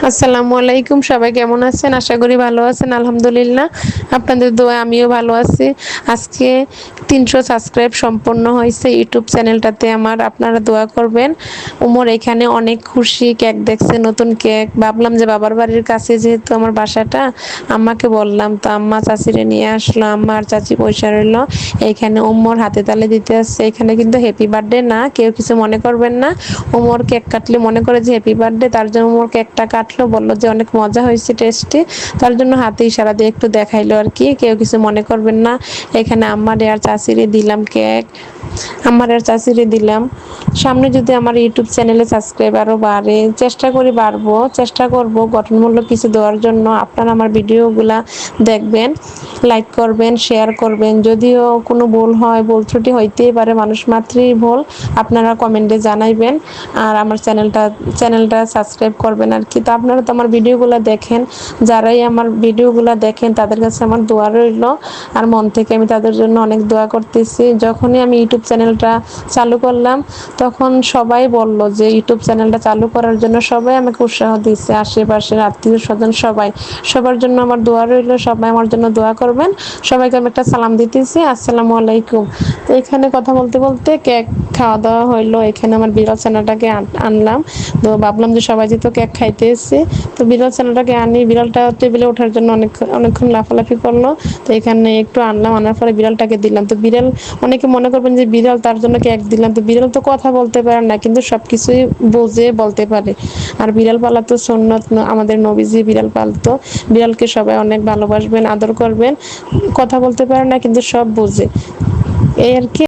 আসসালামু আলাইকুম। সবাই কেমন আছেন? আশা করি ভালো আছেন। আলহামদুলিল্লাহ, আপনাদের দোয়ায় আমিও ভালো আছি। আজকে ৩০০ সাবস্ক্রাইব সম্পন্ন হয়েছে ইউটিউব চ্যানেলটাতে আমার। আপনারা দোয়া করবেন। উমর এখানে অনেক খুশি, কেক দেখছে, নতুন কেক। ভাবলাম যে বাবার বাড়ির কাছে যেহেতু আমার বাসাটা, আম্মাকে বললাম, তো আম্মা চাচিরে নিয়ে আসলো। আম্মা আর চাচি পয়সা রইলো। এইখানে উমর হাতে তালে দিতে আসছে। এখানে কিন্তু হ্যাপি বার্থডে না, কেউ কিছু মনে করবেন না। উমর কেক কাটলে মনে করে যে হ্যাপি বার্থডে, তার জন্য উমর কেকটা কাটলো, বললো যে অনেক মজা হয়েছে, টেস্টি। তার জন্য হাতে ইশারা দিয়ে একটু দেখাইলো আর কি, কেউ কিছু মনে করবেন না। এখানে আম্মার আর চাচিরে দিলাম কেক, আমার আর চাচিরে দিলাম। সামনে যদি আমার ইউটিউব চ্যানেলে সাবস্ক্রাইব আরও বাড়ে, চেষ্টা করি বাড়বো, চেষ্টা করব গঠনমূলক কিছু দেওয়ার জন্য। আপনারা আমার ভিডিওগুলা দেখবেন, লাইক করবেন, শেয়ার করবেন। যদিও কোনো ভুল হয়, ভুল ত্রুটি হইতেই পারে, মানুষ মাত্রই ভুল, আপনারা কমেন্টে জানাইবেন। আর আমার চ্যানেলটা সাবস্ক্রাইব করবেন আর কি। তো আপনারা তো আমার ভিডিওগুলো দেখেন, যারাই আমার ভিডিওগুলো দেখেন তাদের কাছে আমার দোয়া রইল। আর মন থেকে আমি তাদের জন্য অনেক দোয়া করতেছি। যখনই আমি ইউটিউব চ্যানেলটা চালু করলাম, তখন সবাই বলল যে ইউটিউব চ্যানেলটা চালু করার জন্য সবাই আমাকে উৎসাহ দিচ্ছে, আশেপাশের আত্মীয় স্বজন সবাই। সবার জন্য আমার দোয়া রইল, সবাই আমার জন্য দোয়া করবেন। সবাইকে আমি একটা সালাম দিতেছি, আসসালামু আলাইকুম। তো এখানে কথা বলতে বলতে কেক খাওয়া দাওয়া হইলো। এখানে আমার বিড়াল ছানাটাকে আনলাম। তো ভাবলাম যে সবাই যেহেতু কেক খাইতে এসছে, তো বিড়াল ছানাটাকে আনি। বিড়ালটা টেবিলে ওঠার জন্য অনেকক্ষণ লাফালাফি করলো। তো এখানে একটু আনলাম, আনার পরে বিড়ালটাকে দিলাম। তো বিড়াল, অনেকে মনে করবেন যে বিড়াল, তার জন্য কেক দিলাম। তো বিড়াল তো কথা বলতে পারে না, কিন্তু সবকিছুই বোঝে, বলতে পারে। আর বিড়াল পালা তো সুন্নত, আমাদের নবীজি বিড়াল পালতো। বিড়ালকে সবাই অনেক ভালোবাসবেন, আদর করবেন। কথা বলতে পারে না, কিন্তু সব বোঝে, এই আর কি।